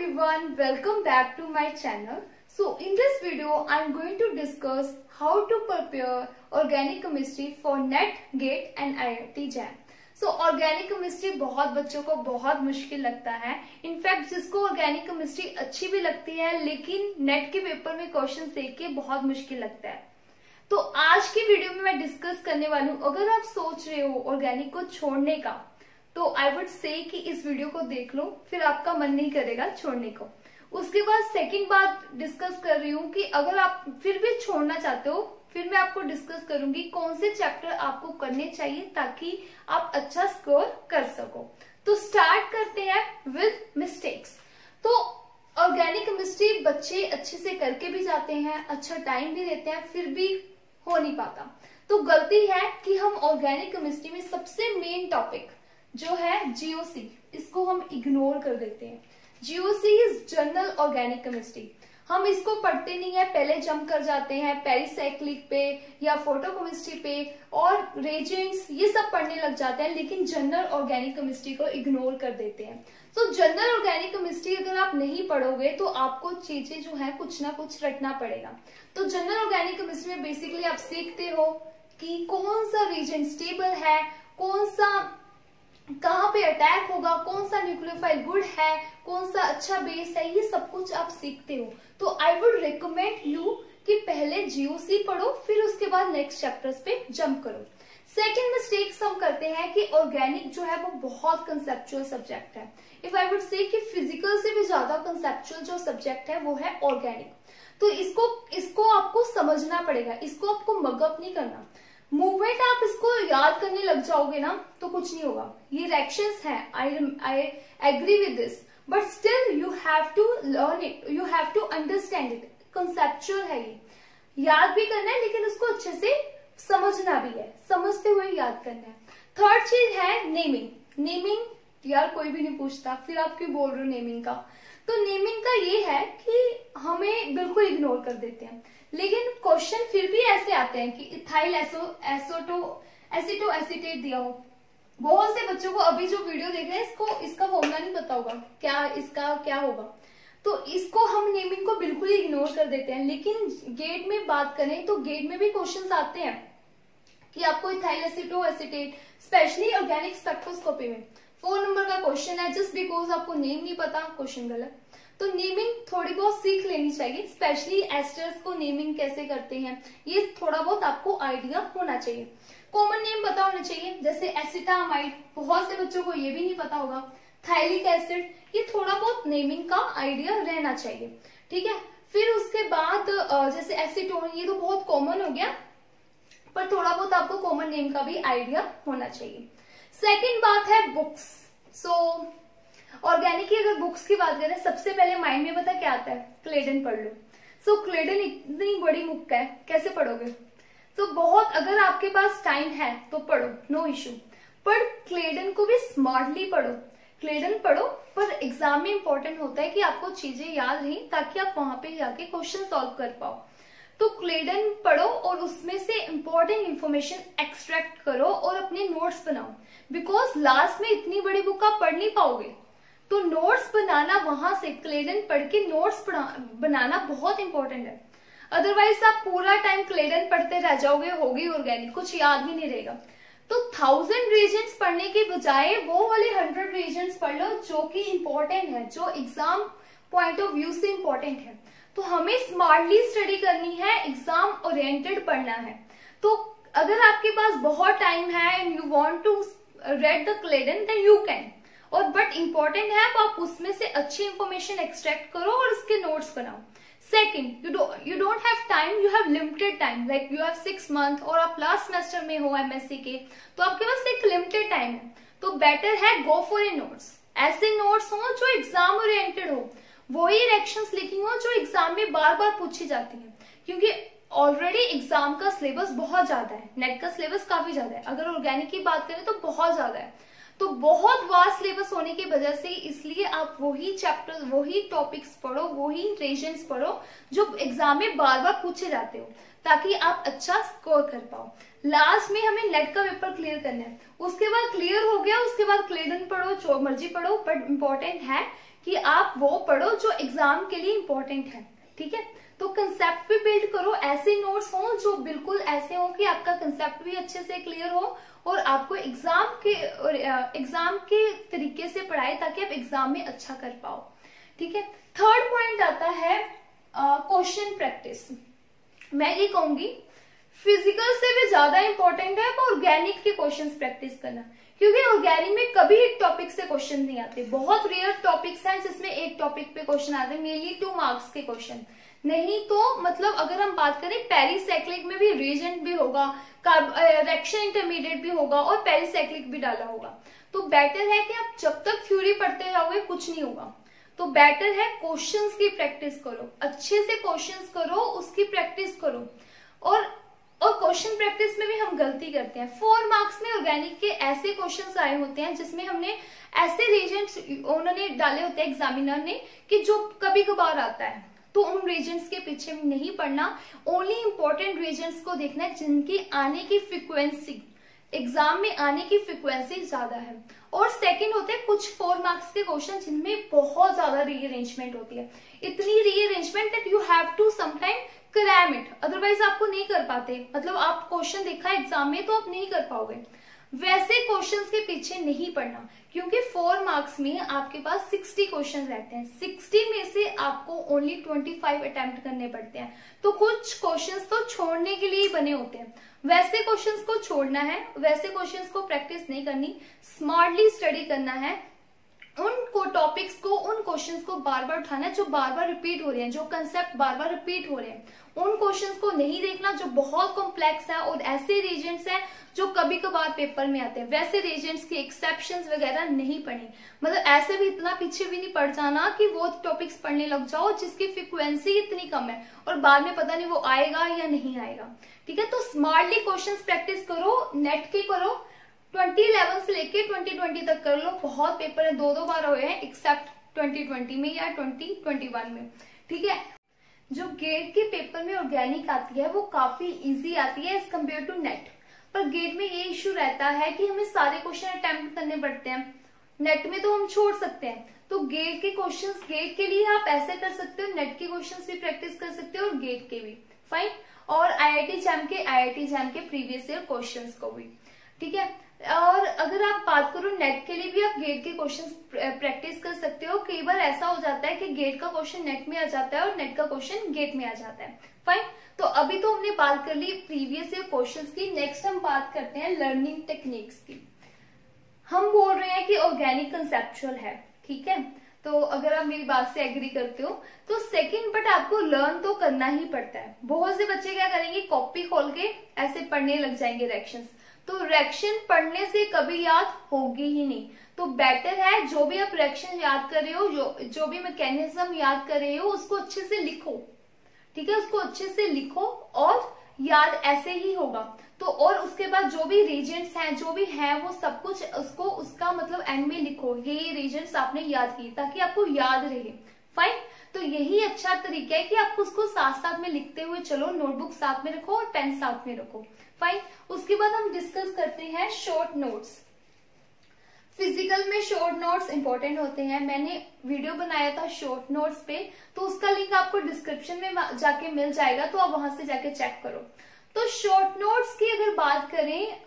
everyone, welcome back to my channel. So in this video I am going to discuss how to prepare organic chemistry for NET, GATE and IIT JAM. So organic chemistry बहुत बच्चों को बहुत मुश्किल लगता है. In fact जिसको organic chemistry अच्छी भी लगती है लेकिन नेट के पेपर में क्वेश्चन देख के बहुत मुश्किल लगता है. तो आज की वीडियो में मैं डिस्कस करने वाली हूँ. अगर आप सोच रहे हो ऑर्गेनिक को छोड़ने का तो आई वुड से कि इस वीडियो को देख लो, फिर आपका मन नहीं करेगा छोड़ने को. उसके बाद सेकंड बात डिस्कस कर रही हूँ कि अगर आप फिर भी छोड़ना चाहते हो, फिर मैं आपको डिस्कस करूंगी कौन से चैप्टर आपको करने चाहिए ताकि आप अच्छा स्कोर कर सको. तो स्टार्ट करते हैं विद मिस्टेक्स. तो ऑर्गेनिक केमिस्ट्री बच्चे अच्छे से करके भी जाते हैं, अच्छा टाइम भी देते हैं, फिर भी हो नहीं पाता. तो गलती है कि हम ऑर्गेनिक केमिस्ट्री में सबसे मेन टॉपिक जो है जीओसी, इसको हम इग्नोर कर देते हैं. GOC is general organic chemistry. हम इसको पढ़ते नहीं है, पहले जंप कर जाते हैं पेरिसाइक्लिक पे या फोटोकेमिस्ट्री पे और रेजेंट्स, ये सब पढ़ने लग जाते हैं, लेकिन जनरल ऑर्गेनिक केमिस्ट्री को इग्नोर कर देते हैं. तो जनरल ऑर्गेनिक केमिस्ट्री अगर आप नहीं पढ़ोगे तो आपको चीजें जो है कुछ ना कुछ रटना पड़ेगा. तो जनरल ऑर्गेनिक केमिस्ट्री में बेसिकली आप सीखते हो कि कौन सा रीजेंट स्टेबल है, कौन सा कहाँ पे अटैक होगा, कौन सा न्यूक्लियोफाइल गुड है, कौन सा अच्छा बेस है, ये सब कुछ आप सीखते हो. तो आई वुड रिकमेंड यू कि पहले जीओसी पढ़ो, फिर उसके बाद नेक्स्ट चैप्टर्स पे जंप करो. सेकेंड मिस्टेक्स हम करते हैं कि ऑर्गेनिक जो है वो बहुत कंसेप्चुअल सब्जेक्ट है. इफ आई वुड से कि फिजिकल से भी ज्यादा कंसेप्चुअल जो सब्जेक्ट है वो है ऑर्गेनिक. तो इसको आपको समझना पड़ेगा, इसको आपको मगअप नहीं करना. मूवमेंट आप इसको याद करने लग जाओगे ना तो कुछ नहीं होगा. ये रिएक्शंस हैं, I agree with this, but still you have to learn it, you have to understand it. Conceptual है, ये याद भी करना है लेकिन उसको अच्छे से समझना भी है, समझते हुए याद करना है. थर्ड चीज है नेमिंग. नेमिंग यार कोई भी नहीं पूछता, फिर आप क्यों बोल रहे हो नेमिंग का. तो नेमिंग का ये है कि हमें बिल्कुल इग्नोर कर देते हैं, लेकिन क्वेश्चन फिर भी ऐसे आते हैं कि इथाइल एसीटो एसीटेट दिया हो. बहुत से बच्चों को अभी जो वीडियो देख रहे हैं इसका फॉर्मूला नहीं पता होगा, इसका क्या होगा. तो इसको हम नेमिंग को बिल्कुल ही इग्नोर कर देते हैं. लेकिन गेट में बात करें तो गेट में भी क्वेश्चंस आते हैं कि आपको ethyl aceto acetate, specially organic spectroscopy में 4 नंबर का क्वेश्चन है. जस्ट बिकॉज आपको नेम नहीं पता, क्वेश्चन गलत. तो नेमिंग थोड़ी बहुत सीख लेनी चाहिए, स्पेशली एस्टर्स को नेमिंग कैसे करते हैं ये थोड़ा बहुत आपको आइडिया होना चाहिए. कॉमन नेम पता होना चाहिए, जैसे एसिटामाइड, बहुत से बच्चों को ये भी नहीं पता होगा. थाइलिक एसिड, ये थोड़ा बहुत नेमिंग का आइडिया रहना चाहिए. ठीक है. फिर उसके बाद जैसे एसीटोन, ये तो बहुत कॉमन हो गया, पर थोड़ा बहुत आपको कॉमन नेम का भी आइडिया होना चाहिए. सेकेंड बात है बुक्स. सो ऑर्गेनिक की अगर बुक्स की बात करें, सबसे पहले माइंड में पता क्या आता है, क्लेडन पढ़ लो. सो क्लेडन इतनी बड़ी बुक है, कैसे पढ़ोगे. तो बहुत, अगर आपके पास टाइम है तो पढ़ो, नो इश्यू, पर क्लेडन को भी स्मार्टली पढ़ो. क्लेडन पढ़ो, पर एग्जाम में इंपॉर्टेंट होता है कि आपको चीजें याद रहें ताकि आप वहां पे जाके क्वेश्चन सॉल्व कर पाओ. तो क्लेडन पढ़ो और उसमें से इंपॉर्टेंट इंफॉर्मेशन एक्सट्रैक्ट करो और अपने नोट्स बनाओ. बिकॉज लास्ट में इतनी बड़ी बुक आप पढ़ नहीं पाओगे, तो नोट्स बनाना, वहां से क्लेडन पढ़ के नोट्स बनाना बहुत इंपॉर्टेंट है. अदरवाइज आप पूरा टाइम क्लेडन पढ़ते रह जाओगे, होगी ऑर्गेनिक, कुछ याद भी नहीं रहेगा. तो 1000 रीजन्स पढ़ने के बजाय वो वाले 100 रीजन्स पढ़ लो जो कि इंपॉर्टेंट है, जो एग्जाम पॉइंट ऑफ व्यू से इंपॉर्टेंट है. तो हमें स्मार्टली स्टडी करनी है, एग्जाम ओरिएंटेड पढ़ना है. तो अगर आपके पास बहुत टाइम है and you want to read the Clayden, then you can. और बट इंपॉर्टेंट है आप उसमें से अच्छी इंफॉर्मेशन एक्सट्रैक्ट करो और उसके नोट्स बनाओ. Second, you don't have time, you have limited time, like you have 6 month और आप लास्ट सेमेस्टर में हो एमएससी के, तो आपके पास एक लिमिटेड टाइम है. तो बेटर है गो फॉर ए नोट्स. ऐसे नोट्स हो जो एग्जाम ओरिएंटेड हो, वही रिएक्शंस लिखी हो जो एग्जाम में बार बार पूछी जाती है. क्योंकि ऑलरेडी एग्जाम का सिलेबस बहुत ज्यादा है, नेट का सिलेबस काफी ज्यादा है. अगर ऑर्गेनिक की बात करें तो बहुत ज्यादा है. तो बहुत वास्ट सिलेबस होने की वजह से इसलिए आप वही चैप्टर, वही टॉपिक्स पढ़ो, वही रीजन्स पढ़ो जो एग्जाम में बार बार पूछे जाते हो, ताकि आप अच्छा स्कोर कर पाओ. लास्ट में हमें नेट का पेपर क्लियर करना है, उसके बाद क्लियर हो गया, उसके बाद क्लेडन पढ़ो, जो मर्जी पढ़ो, बट इम्पोर्टेंट है कि आप वो पढ़ो जो एग्जाम के लिए इंपॉर्टेंट है। ठीक है, तो कंसेप्ट भी बिल्ड करो, ऐसे नोट्स हो जो बिल्कुल ऐसे हो कि आपका कंसेप्ट भी अच्छे से क्लियर हो और आपको एग्जाम के तरीके से पढ़ाए ताकि आप एग्जाम में अच्छा कर पाओ। ठीक है, थर्ड पॉइंट आता है क्वेश्चन प्रैक्टिस। मैं ये कहूंगी फिजिकल से भी ज्यादा इंपॉर्टेंट है ऑर्गेनिक के क्वेश्चंस प्रैक्टिस करना, क्योंकि ऑर्गेनिक में कभी एक टॉपिक से क्वेश्चन नहीं आते। बहुत रेयर टॉपिक्स हैं जिसमें एक टॉपिक पे क्वेश्चन आते हैं, मेनली 2 मार्क्स के क्वेश्चन। नहीं तो मतलब अगर हम बात करें पेरीसाइक्लिक में भी रीजेंट भी होगा, रिएक्शन इंटरमीडिएट भी होगा और पेरीसाइक्लिक भी डाला होगा। तो बेटर है कि आप जब तक थ्योरी पढ़ते जाओगे कुछ नहीं होगा, तो बेटर है क्वेश्चंस की प्रैक्टिस करो, अच्छे से क्वेश्चंस करो, उसकी प्रैक्टिस करो। और क्वेश्चन प्रैक्टिस में भी हम गलती करते हैं। 4 मार्क्स में ऑर्गेनिक के ऐसे क्वेश्चंस आए होते हैं जिसमें हमने ऐसे रीजेंट्स उन्होंने डाले होते हैं एग्जामिनर ने कि जो कभी कभार आता है, तो उन रीजन्स के पीछे नहीं पढ़ना, ओनली इंपॉर्टेंट रीजन्स को देखना है जिनकी आने की फ्रीक्वेंसी, एग्जाम में आने की फ्रीक्वेंसी ज्यादा है। और सेकंड होते हैं कुछ 4 मार्क्स के क्वेश्चन जिनमें बहुत ज्यादा रीअरेंजमेंट होती है, इतनी rearrangement that you have to sometime cram it, otherwise आपको नहीं कर पाते। मतलब आप क्वेश्चन देखा एग्जाम में तो आप नहीं कर पाओगे। वैसे क्वेश्चंस के पीछे नहीं पढ़ना, क्योंकि 4 मार्क्स में आपके पास 60 क्वेश्चन रहते हैं, 60 में से आपको ओनली 25 अटेम्प्ट करने पड़ते हैं। तो कुछ क्वेश्चंस तो छोड़ने के लिए ही बने होते हैं, वैसे क्वेश्चंस को छोड़ना है, वैसे क्वेश्चंस को प्रैक्टिस नहीं करनी, स्मार्टली स्टडी करना है। उन टॉपिक्स को, उन क्वेश्चंस को बार बार उठाना है जो बार बार रिपीट हो रहे हैं, जो कंसेप्ट बार बार रिपीट हो रहे हैं। उन क्वेश्चंस को नहीं देखना जो बहुत कॉम्प्लेक्स है और ऐसे रीजन्स हैं जो कभी कभार पेपर में आते हैं। वैसे रीजन्स की एक्सेप्शंस वगैरह नहीं पढ़ी, मतलब ऐसे भी इतना पीछे भी नहीं पड़ जाना कि वो टॉपिक्स पढ़ने लग जाओ जिसकी फ्रीक्वेंसी इतनी कम है और बाद में पता नहीं वो आएगा या नहीं आएगा। ठीक है, तो स्मार्टली क्वेश्चंस प्रैक्टिस करो, नेट की करो, 2011 से लेके 2020 तक कर लो। बहुत पेपर है, 2 बार हुए हैं एक्सेप्ट 2020 में या 2021 में। ठीक है, जो गेट के पेपर में ऑर्गेनिक आती है वो काफी इजी आती है एज कम्पेयर टू नेट, पर गेट में ये इश्यू रहता है कि हमें सारे क्वेश्चन अटेम्प्ट करने पड़ते हैं। नेट में तो हम छोड़ सकते हैं, तो गेट के क्वेश्चंस, गेट के लिए आप ऐसे कर सकते हो, नेट के क्वेश्चंस भी प्रैक्टिस कर सकते हो और गेट के भी फाइन, और आईआईटी जैम के प्रीवियस ईयर क्वेश्चंस को भी। ठीक है, और अगर आप बात करो नेट के लिए भी आप गेट के क्वेश्चंस प्रैक्टिस कर सकते हो। कई बार ऐसा हो जाता है कि गेट का क्वेश्चन नेट में आ जाता है और नेट का क्वेश्चन गेट में आ जाता है। फाइन, तो अभी तो हमने बात कर ली प्रीवियस ईयर क्वेश्चंस की, नेक्स्ट हम बात करते हैं लर्निंग टेक्निक्स की। हम बोल रहे हैं कि ऑर्गेनिक कंसेप्चुअल है, ठीक है, तो अगर आप मेरी बात से एग्री करते हो तो सेकंड बट आपको लर्न तो करना ही पड़ता है। बहुत से बच्चे क्या करेंगे, कॉपी खोल के ऐसे पढ़ने लग जाएंगे रिएक्शंस, तो रिएक्शन पढ़ने से कभी याद होगी ही नहीं। तो बेटर है जो भी आप रिएक्शन याद कर रहे हो, जो भी मैकेनिज्म याद कर रहे हो उसको अच्छे से लिखो। ठीक है, उसको अच्छे से लिखो और याद ऐसे ही होगा। तो और उसके बाद जो भी रीजन्स हैं, जो भी हैं, वो सब कुछ उसको उसका मतलब एंड में लिखो, ये रीजन्स आपने याद किए ताकि आपको याद रहे। फाइन, तो यही अच्छा तरीका है कि आपको उसको साथ साथ में लिखते हुए चलो, नोटबुक साथ में रखो और पेन साथ में रखो। फाइन, उसके बाद हम डिस्कस करते हैं शॉर्ट नोट्स। फिजिकल में शॉर्ट नोट्स इंपॉर्टेंट होते हैं। मैंने वीडियो बनाया था शॉर्ट नोट्स पे, तो उसका लिंक आपको डिस्क्रिप्शन में जाके मिल जाएगा, तो आप वहां से जाके चेक करो। तो शॉर्ट नोट्स की अगर बात करें,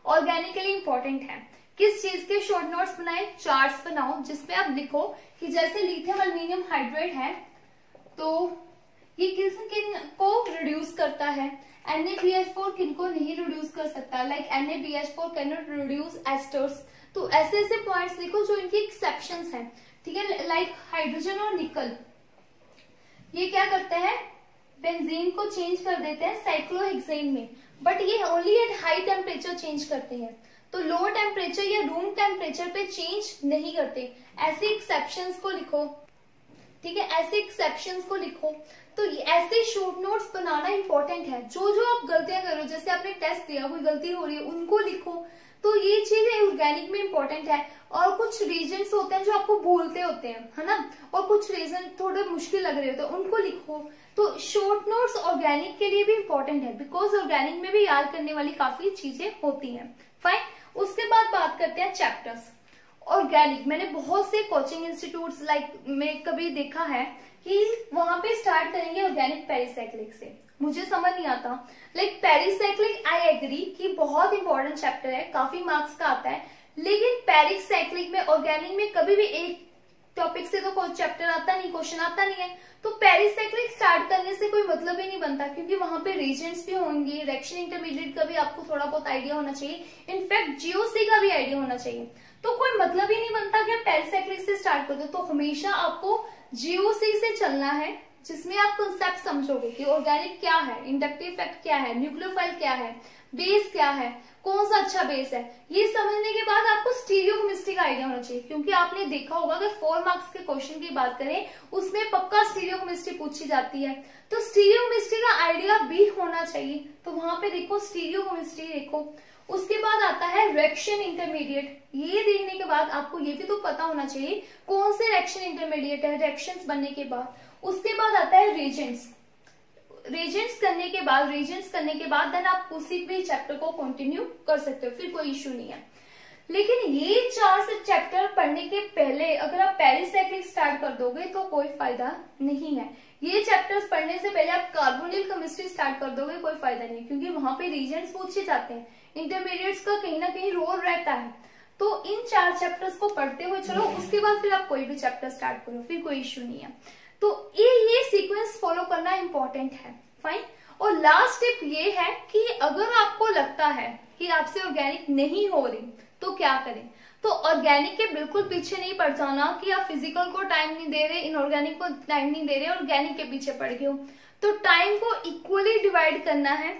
ऑर्गेनिकली इंपॉर्टेंट है। किस चीज के शॉर्ट नोट्स बनाए, चार्ट्स बनाओ जिसमें आप लिखो कि जैसे लिथियम एल्यूमिनियम हाइड्रेट है तो ये किस किन को रिड्यूस करता है, NaBH4 किनको नहीं रिड्यूस कर सकता, like NaBH4 can not reduce asters. तो ऐसे ऐसे पॉइंट्स लिखो जो इनकी एक्सेप्शंस हैं। ठीक है, लाइक हाइड्रोजन और निकल, ये क्या करते हैं, बेंजीन को चेंज कर देते हैं साइक्लोहेक्सेन में, बट ये only at high temperature change करते हैं, तो लो टेम्परेचर या रूम टेम्परेचर पे चेंज नहीं करते। ऐसे एक्सेप्शंस को लिखो। ठीक है, ऐसे एक्सेप्शंस को लिखो। तो ऐसे शॉर्ट नोट्स बनाना इंपॉर्टेंट है। जो जो आप गलतियां करो, जैसे आपने टेस्ट दिया कोई गलती हो रही है, उनको लिखो। तो ये चीजें ऑर्गेनिक में इंपॉर्टेंट है। और कुछ रीजन्स होते हैं जो आपको भूलते होते हैं, है ना, और कुछ रीजन थोड़े मुश्किल लग रहे होते हैं, उनको लिखो। तो शॉर्ट नोट्स ऑर्गेनिक के लिए भी इंपॉर्टेंट है, बिकॉज ऑर्गेनिक में भी याद करने वाली काफी चीजें होती हैं। फाइन, उसके बाद बात करते हैं चैप्टर्स। ऑर्गेनिक, मैंने बहुत से कोचिंग इंस्टीट्यूट्स में कभी देखा है कि वहां पे स्टार्ट करेंगे ऑर्गेनिक पेरिसाइक्लिक से। मुझे समझ नहीं आता। पेरिसाइक्लिक आई एग्री कि बहुत इंपॉर्टेंट चैप्टर है, काफी मार्क्स का आता है, लेकिन पेरिसाइक्लिक में ऑर्गेनिक में कभी भी एक टॉपिक से तो कोई चैप्टर आता नहीं, क्वेश्चन आता नहीं है। तो पेरिसाइक्लिक स्टार्ट करने से कोई मतलब ही नहीं बनता, क्योंकि वहां पे रीजेंट्स भी होंगे, रिएक्शन इंटरमीडिएट का भी आपको थोड़ा बहुत आइडिया होना चाहिए, इनफैक्ट जीओसी का भी आइडिया होना चाहिए। तो कोई मतलब ही नहीं बनता कि आप पेरिसाइक्लिक से स्टार्ट कर दो। तो हमेशा आपको जीओसी से चलना है, जिसमें आप कंसेप्ट समझोगे कि ऑर्गेनिक क्या है, इंडक्टिव इफेक्ट क्या है, न्यूक्लियोफाइल क्या है, बेस क्या है, कौन सा अच्छा बेस है। ये समझने के बाद आपको स्टीरियोकेमिस्ट्री का आइडिया होना चाहिए, क्योंकि आपने देखा होगा कि 4 मार्क्स के क्वेश्चन की बात करें उसमें पक्का स्टीरियोकेमिस्ट्री पूछी जाती है। तो स्टीरियोकेमिस्ट्री का आइडिया भी होना चाहिए। तो वहां पे देखो स्टीरियोकेमिस्ट्री देखो। उसके बाद आता है रिएक्शन इंटरमीडिएट। ये देखने के बाद आपको ये भी तो पता होना चाहिए कौन से रिएक्शन इंटरमीडिएट है रिएक्शंस बनने के बाद। उसके बाद आता है रिएजेंट्स। रिएजेंट्स करने के बाद देन आप उसी भी चैप्टर को कंटिन्यू कर सकते हो, फिर कोई इश्यू नहीं है। लेकिन ये 4 से चैप्टर पढ़ने के पहले अगर आप पेरिसाइक्लिक स्टार्ट कर दोगे तो कोई फायदा नहीं है। ये चैप्टर्स पढ़ने से पहले आप कार्बोनिल केमिस्ट्री स्टार्ट कर दोगे, कोई फायदा नहीं, क्योंकि वहां पे रिएजेंट्स पूछे जाते हैं, इंटरमीडिएट्स का कहीं ना कहीं रोल रहता है। तो इन 4 चैप्टर्स को पढ़ते हुए चलो, उसके बाद फिर आप कोई भी चैप्टर स्टार्ट करो, फिर कोई इश्यू नहीं है। तो ये सीक्वेंस फॉलो करना इंपॉर्टेंट है, फाइन। और लास्ट स्टेप ये है कि अगर आपको लगता है कि आपसे ऑर्गेनिक नहीं हो रही तो क्या करें। तो ऑर्गेनिक के बिल्कुल पीछे नहीं पड़ जाना कि आप फिजिकल को टाइम नहीं दे रहे, इनऑर्गेनिक को टाइम नहीं दे रहे, ऑर्गेनिक के पीछे पड़ गए हो। तो टाइम को इक्वली डिवाइड करना है।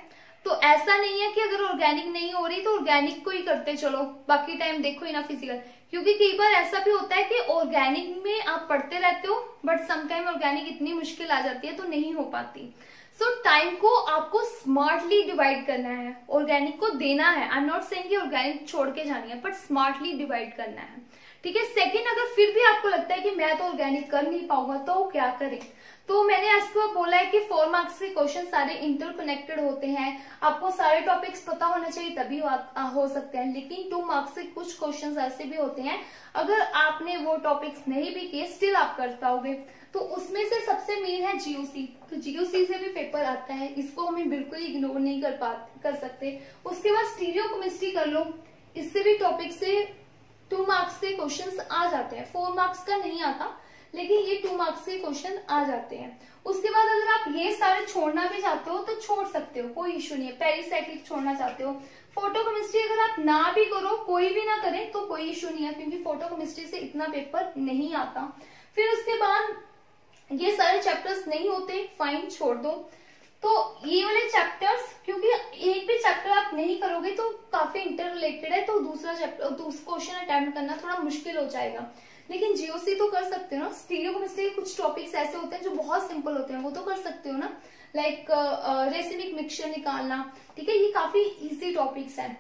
तो ऐसा नहीं है कि अगर ऑर्गेनिक नहीं हो रही तो ऑर्गेनिक को ही करते चलो, बाकी टाइम देखो ही ना फिजिकल। क्योंकि कई बार ऐसा भी होता है कि ऑर्गेनिक में आप पढ़ते रहते हो बट समटाइम ऑर्गेनिक इतनी मुश्किल आ जाती है तो नहीं हो पाती। सो टाइम को आपको स्मार्टली डिवाइड करना है, ऑर्गेनिक को देना है। आई एम नॉट सेइंग कि ऑर्गेनिक छोड़ के जानी है, बट स्मार्टली डिवाइड करना है, ठीक है। सेकंड, अगर फिर भी आपको लगता है कि मैं तो ऑर्गेनिक कर नहीं पाऊंगा तो क्या करें। तो मैंने आपको बोला है कि 4 मार्क्स के क्वेश्चन सारे इंटरकनेक्टेड होते हैं, आपको सारे टॉपिक्स पता होना चाहिए तभी हो सकते हैं। लेकिन 2 मार्क्स के कुछ क्वेश्चंस ऐसे भी होते हैं, अगर आपने वो टॉपिक्स नहीं भी किए स्टिल आप कर पाओगे। तो उसमें से सबसे मेन है जीओसी। तो जीओसी से भी पेपर आता है, इसको हमें बिल्कुल इग्नोर नहीं कर सकते। उसके बाद स्टीरियोकेमिस्ट्री कर लो, इससे भी टॉपिक से 2 मार्क्स के क्वेश्चंस आ जाते हैं। 4 मार्क्स का नहीं आता, लेकिन ये 2 मार्क्स के क्वेश्चन आ जाते हैं। उसके बाद अगर आप ये सारे छोड़ना भी चाहते हो तो छोड़ सकते हो, कोई इश्यू नहीं है। पेरिसाइक्लिक छोड़ना चाहते हो, फोटोकेमिस्ट्री अगर आप ना भी करो, कोई भी ना करे तो कोई इश्यू नहीं है, क्योंकि फोटोकेमिस्ट्री से इतना पेपर नहीं आता। फिर उसके बाद ये सारे चैप्टर्स नहीं होते, फाइन, छोड़ दो। तो ये वाले चैप्टर्स, क्योंकि एक भी चैप्टर आप नहीं करोगे तो काफी इंटर रिलेटेड है, तो दूसरा चैप्टर क्वेश्चन अटेम्प्ट करना थोड़ा मुश्किल हो जाएगा। लेकिन जीओसी तो कर सकते हो ना। स्टीरियोकेमिस्ट्री के कुछ टॉपिक्स ऐसे होते हैं जो बहुत सिंपल होते हैं, वो तो कर सकते हो ना, लाइक रेसिमिक मिक्सचर निकालना, ठीक है, ये काफी इजी टॉपिक्स हैं,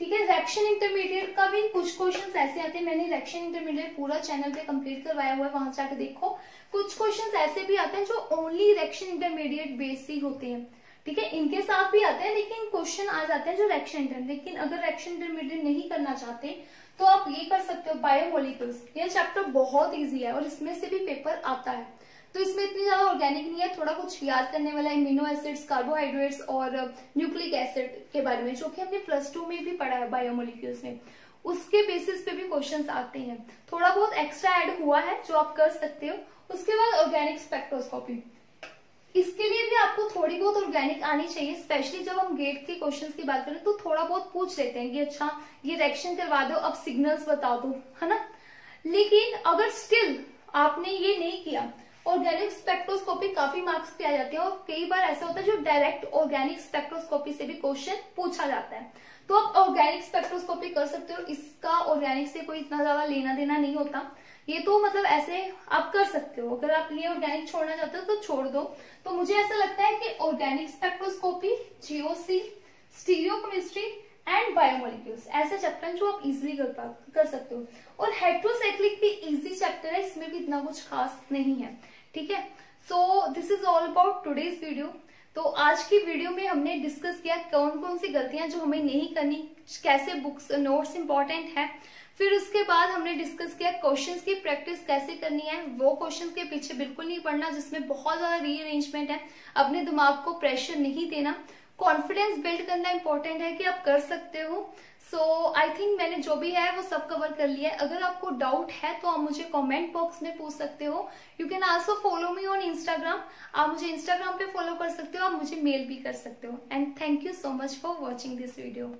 ठीक है। रिएक्शन इंटरमीडिएट का भी कुछ क्वेश्चंस ऐसे आते हैं, मैंने रिएक्शन इंटरमीडिएट पूरा चैनल पे कंप्लीट करवाया हुआ है, वहां जाके देखो। कुछ क्वेश्चंस ऐसे भी आते हैं जो ओनली रिएक्शन इंटरमीडिएट बेसिक होते हैं, ठीक है, इनके साथ भी आते हैं, लेकिन क्वेश्चन आ जाते हैं जो रिएक्शन इंटरमीडिएट। लेकिन अगर रिएक्शन इंटरमीडिएट नहीं करना चाहते तो आप ये कर सकते हो, बायोमोलिक्यूल्स। ये चैप्टर बहुत इजी है और इसमें से भी पेपर आता है। तो इसमें इतनी ज्यादा ऑर्गेनिक नहीं है, थोड़ा कुछ याद करने वाला, इम्यूनो एसिड्स, कार्बोहाइड्रेट्स और न्यूक्लिक एसिड के बारे में, जो कि हमने +2 में भी पढ़ा है बायोमोलिक्यूल्स में। उसके बेसिस पे भी क्वेश्चंस आते हैं, थोड़ा बहुत एक्स्ट्रा ऐड हुआ है जो आप कर सकते हो। उसके बाद ऑर्गेनिक स्पेक्ट्रोस्कोपी, इसके लिए भी आपको थोड़ी बहुत ऑर्गेनिक आनी चाहिए, स्पेशली जब हम गेट के क्वेश्चंस की बात करें तो थोड़ा बहुत पूछ लेते हैं कि अच्छा ये रिएक्शन करवा दो, अब सिग्नल्स बता दो, है ना। लेकिन अगर स्टिल आपने ये नहीं किया, ऑर्गेनिक स्पेक्ट्रोस्कोपी काफी मार्क्स पे आ जाते हैं, और कई बार ऐसा होता है जो डायरेक्ट ऑर्गेनिक स्पेक्ट्रोस्कोपी से भी क्वेश्चन पूछा जाता है। तो आप ऑर्गेनिक स्पेक्ट्रोस्कोपी कर सकते हो, इसका ऑर्गेनिक से कोई इतना ज्यादा लेना देना नहीं होता, ये तो मतलब ऐसे आप कर सकते हो। अगर आप ये ऑर्गेनिक छोड़ना चाहते हो तो छोड़ दो। तो मुझे ऐसा लगता है कि organic spectroscopy, GOC, stereochemistry and biomolecules ऐसे चैप्टर जो आप इजिली कर सकते हो। और हेट्रोसाइक्लिक भी इजी चैप्टर है, इसमें भी इतना कुछ खास नहीं है, ठीक है। So this is all about today's video. तो आज की वीडियो में हमने डिस्कस किया कौन कौन सी गलतियां जो हमें नहीं करनी, कैसे बुक्स नोट्स इंपॉर्टेंट है, फिर उसके बाद हमने डिस्कस किया क्वेश्चंस की प्रैक्टिस कैसे करनी है। वो क्वेश्चंस के पीछे बिल्कुल नहीं पड़ना जिसमें बहुत ज्यादा रीअरेंजमेंट है, अपने दिमाग को प्रेशर नहीं देना, कॉन्फिडेंस बिल्ड करना इंपॉर्टेंट है कि आप कर सकते हो। सो आई थिंक मैंने जो भी है वो सब कवर कर लिया है। अगर आपको डाउट है तो आप मुझे कमेंट बॉक्स में पूछ सकते हो। You can also follow me on Instagram, आप मुझे इंस्टाग्राम पे फॉलो कर सकते हो, आप मुझे मेल भी कर सकते हो। And thank you so much for watching this video.